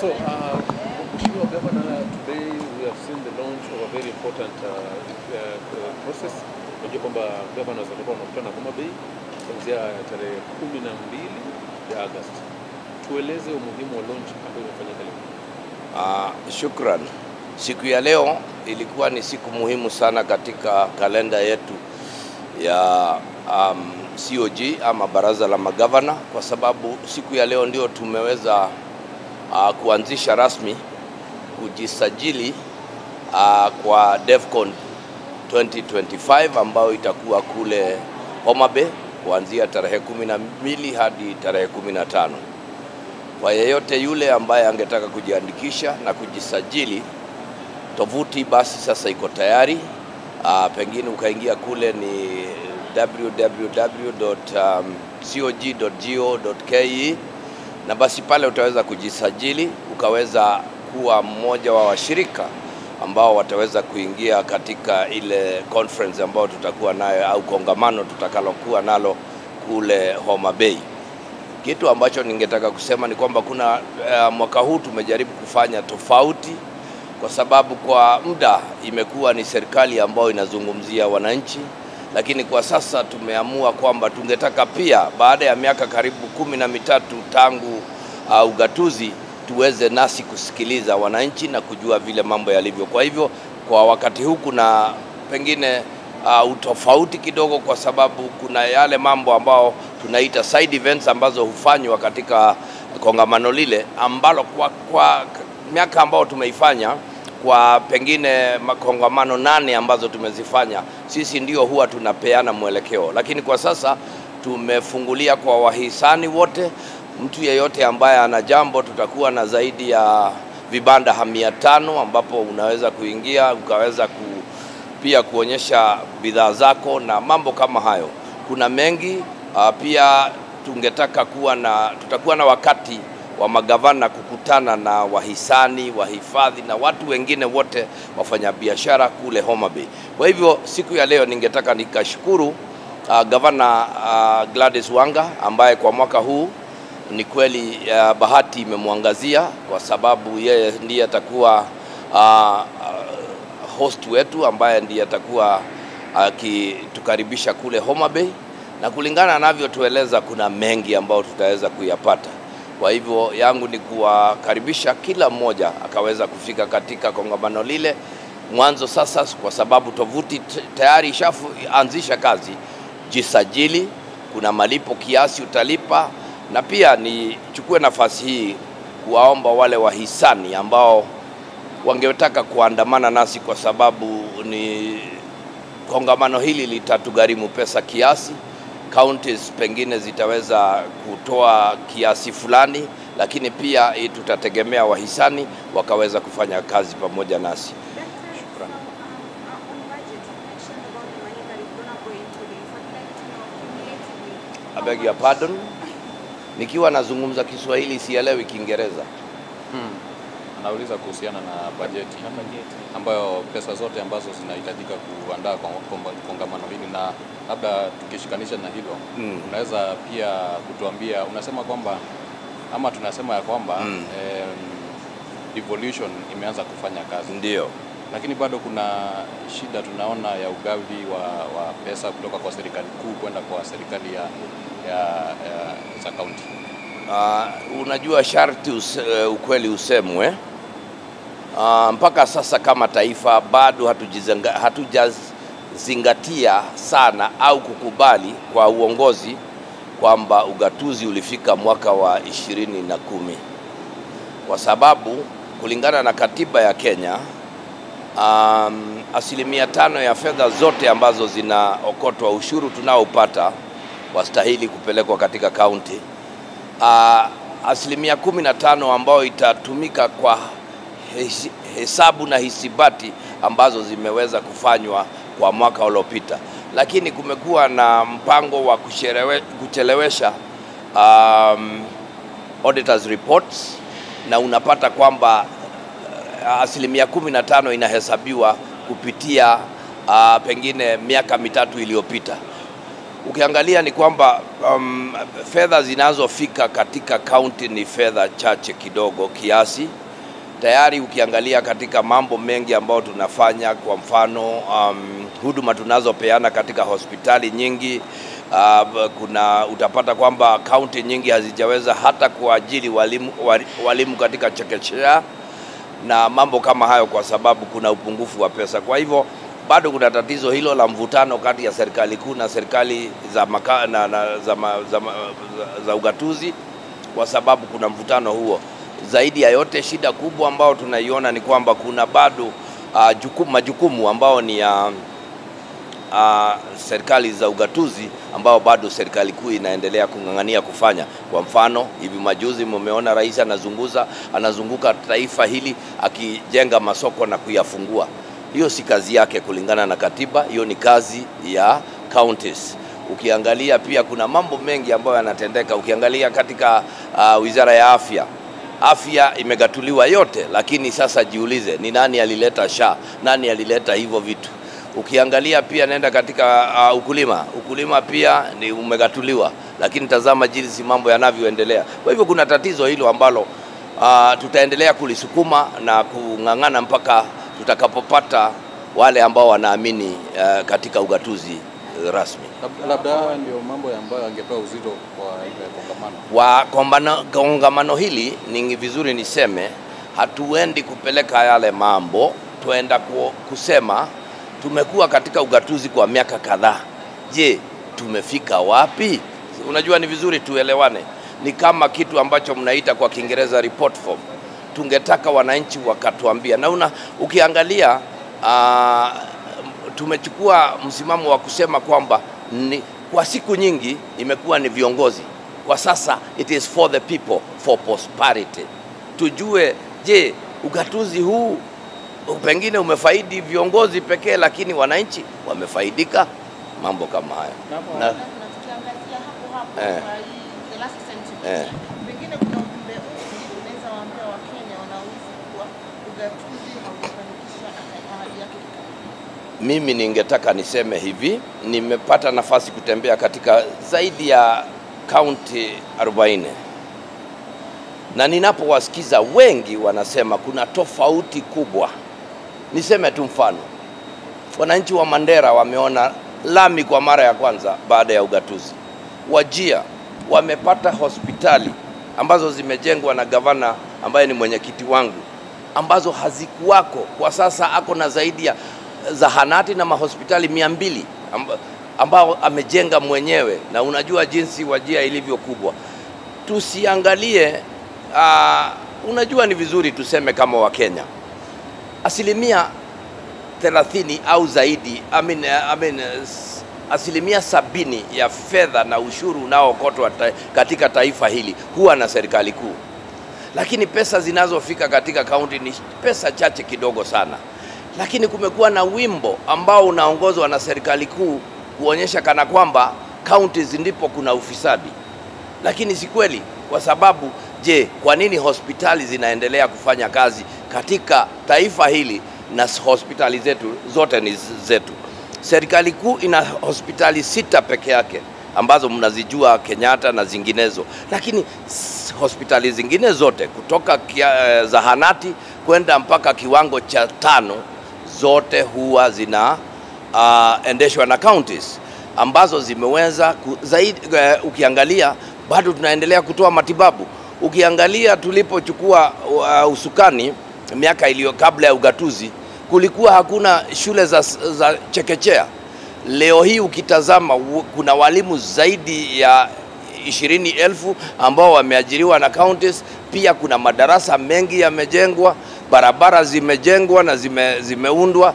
So, Mheshimiwa Governor, today we have seen the launch of a very important process. Unajua kwamba governors watakuwa wanakutana Homa Bay kuanzia tarehe 12 ya Agosti. Tueleze umuhimu wa launch ambayo imefanyika leo. Shukran. Siku ya leo ilikuwa ni siku muhimu sana katika kalenda yetu ya COG ama baraza la magavana, kwa sababu siku ya leo ndio tumeweza kuanzisha rasmi kujisajili kwa DEFCON 2025 ambayo itakuwa kule Homa Bay kuanzia tarehe 12 hadi tarehe 15. Kwa yeyote yule ambaye angetaka kujiandikisha na kujisajili, tovuti basi sasa iko tayari. Pengine ukaingia kule ni www.cog.go.ke na basi pale utaweza kujisajili, ukaweza kuwa mmoja wa washirika ambao wataweza kuingia katika ile conference ambao tutakuwa nayo au kongamano tutakalokuwa nalo kule Homa Bay. Kitu ambacho ningetaka kusema ni kwamba kuna mwaka huu tumejaribu kufanya tofauti, kwa sababu kwa muda imekuwa ni serikali ambayo inazungumzia wananchi, lakini kwa sasa tumeamua kwamba tungetaka pia baada ya miaka karibu 13 tangu ugatuzi tuweze nasi kusikiliza wananchi na kujua vile mambo yalivyo. Kwa hivyo kwa wakati huu kuna pengine utofauti kidogo, kwa sababu kuna yale mambo ambao tunaita side events ambazo hufanywa katika kongamano lile, ambalo kwa miaka ambao tumeifanya kwa pengine makongamano 8 ambazo tumezifanya, sisi ndio huwa tunapeana mwelekeo. Lakini kwa sasa tumefungulia kwa wahisani wote. Mtu yeyote ambaye ana jambo, tutakuwa na zaidi ya vibanda 500 ambapo unaweza kuingia ukaweza pia kuonyesha bidhaa zako na mambo kama hayo. Kuna mengi pia tungetaka tutakuwa na wakati wa magavana kukutana na wahisani, wahifadhi na watu wengine wote wafanyabiashara kule Homa Bay. Kwa hivyo siku ya leo ningetaka nikashukuru Gavana Gladys Wanga ambaye kwa mwaka huu ni kweli bahati imemwangazia, kwa sababu yeye ndiye atakuwa host wetu ambaye ndiye atakuwa akitukaribisha kule Homa Bay, na kulingana anavyotueleza kuna mengi ambayo tutaweza kuyapata. Kwa hivyo yangu ni kuwakaribisha kila mmoja akaweza kufika katika kongamano lile mwanzo sasa, kwa sababu tovuti tayari ishaanzisha kazi. Jisajili, kuna malipo kiasi utalipa, na pia nichukue nafasi hii kuwaomba wale wahisani ambao wangetaka kuandamana nasi, kwa sababu ni kongamano hili litatugharimu pesa kiasi. Counties pengine zitaweza kutoa kiasi fulani, lakini pia tutategemea wahisani wakaweza kufanya kazi pamoja nasi. Shukrani. I beg your pardon. Nikiwa nazungumza Kiswahili sielewi Kiingereza. Anauliza kuhusiana na bajeti ambayo pesa zote ambazo zinahitajika kuandaa kongamano hili, na labda tukishikanisha na hilo unaweza pia kutuambia, unasema kwamba ama tunasema ya kwamba devolution imeanza kufanya kazi. Ndio. Lakini bado kuna shida tunaona ya ugavi wa pesa kutoka kwa serikali kuu kwenda kwa serikali za kaunti. Unajua sharti ukweli usemwe. Mpaka sasa kama taifa bado hatujazingatia sana au kukubali kwa uongozi kwamba ugatuzi ulifika mwaka wa 2010, kwa sababu kulingana na katiba ya Kenya 5% ya fedha zote ambazo zinaokotwa ushuru tunaopata wastahili kupelekwa katika kaunti. 15% ambao itatumika kwa hesabu na hisibati ambazo zimeweza kufanywa kwa mwaka uliopita, lakini kumekuwa na mpango wa kuchelewesha auditors reports, na unapata kwamba 15% inahesabiwa kupitia pengine miaka 3 iliyopita. ukiangalia ni kwamba fedha zinazofika katika county ni fedha chache kidogo kiasi. Tayari ukiangalia katika mambo mengi ambayo tunafanya, kwa mfano huduma tunazopeana katika hospitali nyingi, utapata kwamba county nyingi hazijaweza hata kuajiri walimu katika chekechea na mambo kama hayo, kwa sababu kuna upungufu wa pesa. Kwa hivyo bado kuna tatizo hilo la mvutano kati ya serikali kuu na serikali za ugatuzi, kwa sababu kuna mvutano huo. Zaidi ya yote, shida kubwa ambao tunaiona ni kwamba kuna bado majukumu ambao ni ya serikali za ugatuzi ambao bado serikali kuu inaendelea kung'ang'ania kufanya. Kwa mfano, hivi majuzi mmeona rais anazunguka taifa hili akijenga masoko na kuyafungua. Hiyo si kazi yake kulingana na katiba, hiyo ni kazi ya counties. Ukiangalia pia kuna mambo mengi ambayo yanatendeka. Ukiangalia katika wizara ya afya imegatuliwa yote, lakini sasa jiulize, ni nani alileta SHA? Nani alileta hivyo vitu? Ukiangalia pia nenda katika ukulima pia ni umegatuliwa, lakini tazama jinsi mambo yanavyoendelea. Kwa hivyo kuna tatizo hilo ambalo tutaendelea kulisukuma na kung'ang'ana mpaka tutakapopata wale ambao wanaamini katika ugatuzi rasmi. Labda ndio mambo ambayo angepewa uzito kwa kongamano. Kongamano hili ni vizuri niseme, hatuendi kupeleka yale mambo, tuenda kusema tumekuwa katika ugatuzi kwa miaka kadhaa. Je, tumefika wapi? Unajua ni vizuri tuelewane. Ni kama kitu ambacho mnaita kwa Kiingereza report form. Tungetaka wananchi wakatuambia. Na ukiangalia tumechukua msimamo wa kusema kwamba kwa siku nyingi imekuwa ni viongozi. Kwa sasa it is for the people, for prosperity. Tujue, je, ugatuzi huu pengine umefaidi viongozi pekee, lakini wananchi wamefaidika? Mambo kama hayo. Na tukiangazia hapo the last sentence. Pengine kuna ujumbe unaweza waambia Wakenya wanaohisi kuwa ugatuzi haujafanikisha ahadi yake. Mimi ningetaka niseme hivi, nimepata nafasi kutembea katika zaidi ya kaunti 40. Na ninapowasikiza wengi wanasema kuna tofauti kubwa. Niseme tu mfano. Wananchi wa Mandera wameona lami kwa mara ya kwanza baada ya ugatuzi. Wajia wamepata hospitali ambazo zimejengwa na gavana ambaye ni mwenyekiti wangu, ambazo hazikuwako. Kwa sasa ako na zaidi ya zahanati na mahospitali 200 ambao amejenga mwenyewe, na unajua jinsi Wajia ilivyo kubwa. Tusiangalie unajua ni vizuri tuseme kama Wakenya, 30% au zaidi, asilimia 70 ya fedha na ushuru unaokotwa katika taifa hili huwa na serikali kuu. Lakini pesa zinazofika katika kaunti ni pesa chache kidogo sana. Lakini kumekuwa na wimbo ambao unaongozwa na serikali kuu kuonyesha kana kwamba counties ndipo kuna ufisadi. Lakini si kweli, kwa sababu je, kwa nini hospitali zinaendelea kufanya kazi katika taifa hili na hospitali zetu zote ni zetu? Serikali kuu ina hospitali 6 peke yake ambazo mnazijua, Kenyatta na zinginezo. Lakini hospitali zingine zote kutoka zahanati kwenda mpaka kiwango cha 5 zote huwa zinaendeshwa na counties ambazo zimeweza zaidi. Ukiangalia bado tunaendelea kutoa matibabu. Ukiangalia tulipochukua usukani miaka iliyo kabla ya ugatuzi, kulikuwa hakuna shule za chekechea. Leo hii ukitazama kuna walimu zaidi ya 20,000 ambao wameajiriwa na counties. Pia kuna madarasa mengi yamejengwa, barabara zimejengwa na zimeundwa.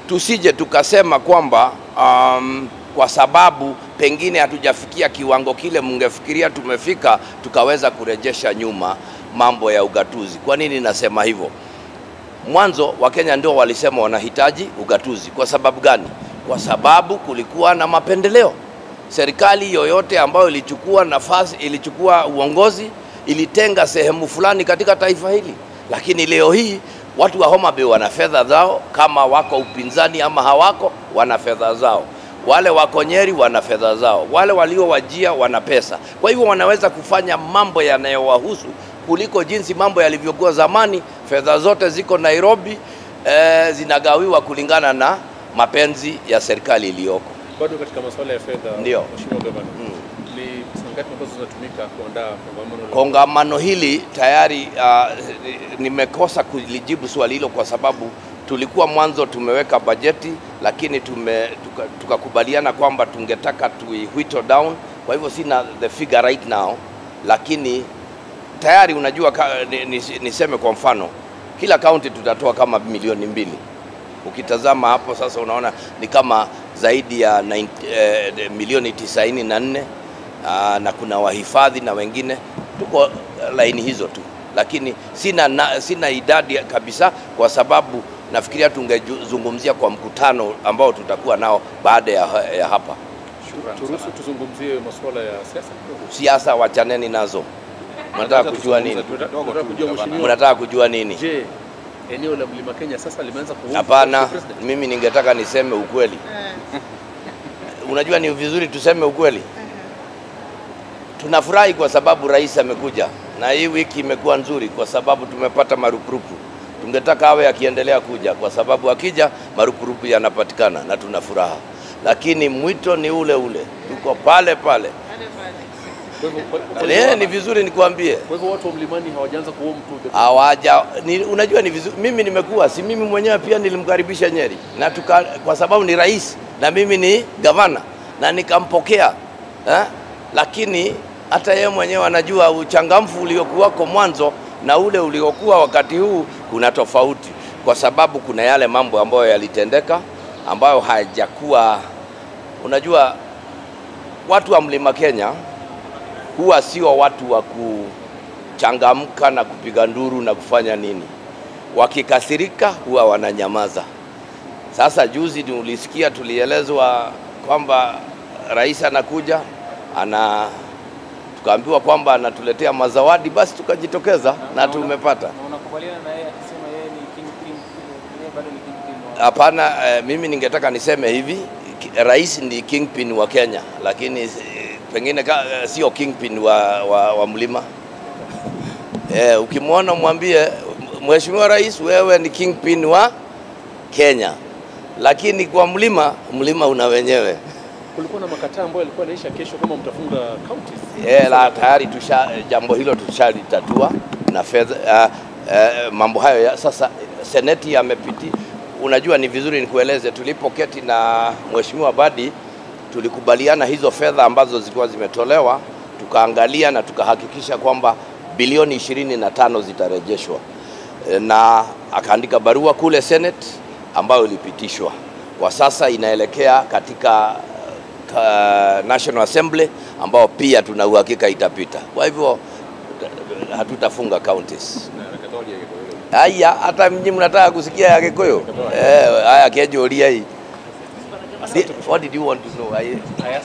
Tusije tukasema kwamba kwa sababu pengine hatujafikia kiwango kile mngefikiria tumefika, tukaweza kurejesha nyuma mambo ya ugatuzi. Kwa nini nasema hivyo? Mwanzo Wakenya ndio walisema wanahitaji ugatuzi. Kwa sababu gani? Kwa sababu kulikuwa na mapendeleo. Serikali yoyote ambayo ilichukua uongozi ilitenga sehemu fulani katika taifa hili. Lakini leo hii watu wa Homa Bay wana fedha zao, kama wako upinzani ama hawako, wana fedha zao. wale wako Nyeri wana fedha zao, wale walio Wajia wana pesa. Kwa hivyo wanaweza kufanya mambo yanayowahusu kuliko jinsi mambo yalivyokuwa zamani. Fedha zote ziko Nairobi, zinagawiwa kulingana na mapenzi ya serikali iliyoko. Bado katika masuala ya fedha, ndio Mheshimiwa Gavana, ni pesa ngapi ambazo zinatumika kuandaa kongamano hili? Tayari nimekosa kulijibu swali hilo kwa sababu tulikuwa mwanzo tumeweka bajeti, lakini tukakubaliana kwamba tungetaka whittle down. Kwa hivyo sina the figure right now, lakini tayari unajua niseme kwa mfano kila county tutatoa kama milioni 2. Ukitazama hapo sasa unaona ni kama zaidi ya milioni 94, na kuna wahifadhi na wengine, tuko laini hizo tu, lakini sina idadi kabisa kwa sababu nafikiria tungezungumzia kwa mkutano ambao tutakuwa nao baada ya hapa. Turuhusu tuzungumzie masuala ya siasa. Siasa wachaneni nazo. Mnataka kujua nini? Mnataka kujua nini? Je, eneo la Mlima Kenya sasa limeanza kuungwa? Hapana, mimi ningetaka niseme ukweli. Unajua ni vizuri tuseme ukweli. Tunafurahi kwa sababu rais amekuja, na hii wiki imekuwa nzuri kwa sababu tumepata marupurupu. Tungetaka awe akiendelea kuja kwa sababu akija marupurupu yanapatikana na tuna furaha. Lakini mwito ni ule ule. Tuko pale pale. Ni vizuri nikwambie. Kwa hivyo watu wa Mlimani hawajaanza kuomba tu. Unajua ni vizuri, mimi nimekuwa, si mimi mwenyewe pia nilimkaribisha Nyeri na kwa sababu ni rais na mimi ni gavana na nikampokea. Lakini hata yeye mwenyewe anajua uchangamfu uliokuwako mwanzo na ule uliokuwa wakati huu kuna tofauti, kwa sababu kuna yale mambo ambayo yalitendeka ambayo hayajakuwa. Unajua watu wa Mlima Kenya huwa sio watu wa kuchangamka na kupiga nduru na kufanya nini. Wakikasirika huwa wananyamaza. Sasa juzi ulisikia tulielezwa kwamba rais anakuja, tukaambiwa kwamba anatuletea mazawadi, basi tukajitokeza na tumepata. Unakubaliana na yeye akisema yeye ni kingpin, yeye bado ni kingpin? Hapana, mimi ningetaka niseme hivi, rais ni kingpin wa Kenya, lakini pengine sio kingpin wa Mlima. Ukimwona mwambie Mheshimiwa Rais, wewe ni kingpin wa Kenya, lakini kwa Mlima una wenyewe. Kulikuwa na makataa ambayo yalikuwa yanaisha kesho kama mtafunga counties. Tayari jambo hilo tushalitatua na fedha. Mambo hayo sasa seneti yamepiti. Unajua ni vizuri nikueleze, tulipoketi na Mheshimiwa Badi tulikubaliana hizo fedha ambazo zilikuwa zimetolewa, tukaangalia na tukahakikisha kwamba bilioni 25 zitarejeshwa, na akaandika barua kule Senate ambayo ilipitishwa. Kwa sasa inaelekea katika National Assembly ambao pia tuna uhakika itapita. Kwa hivyo hatutafunga counties. Haya, hata mimi mnataka kusikia ya Gikuyu? Haya kejoria hii. What did you want to know?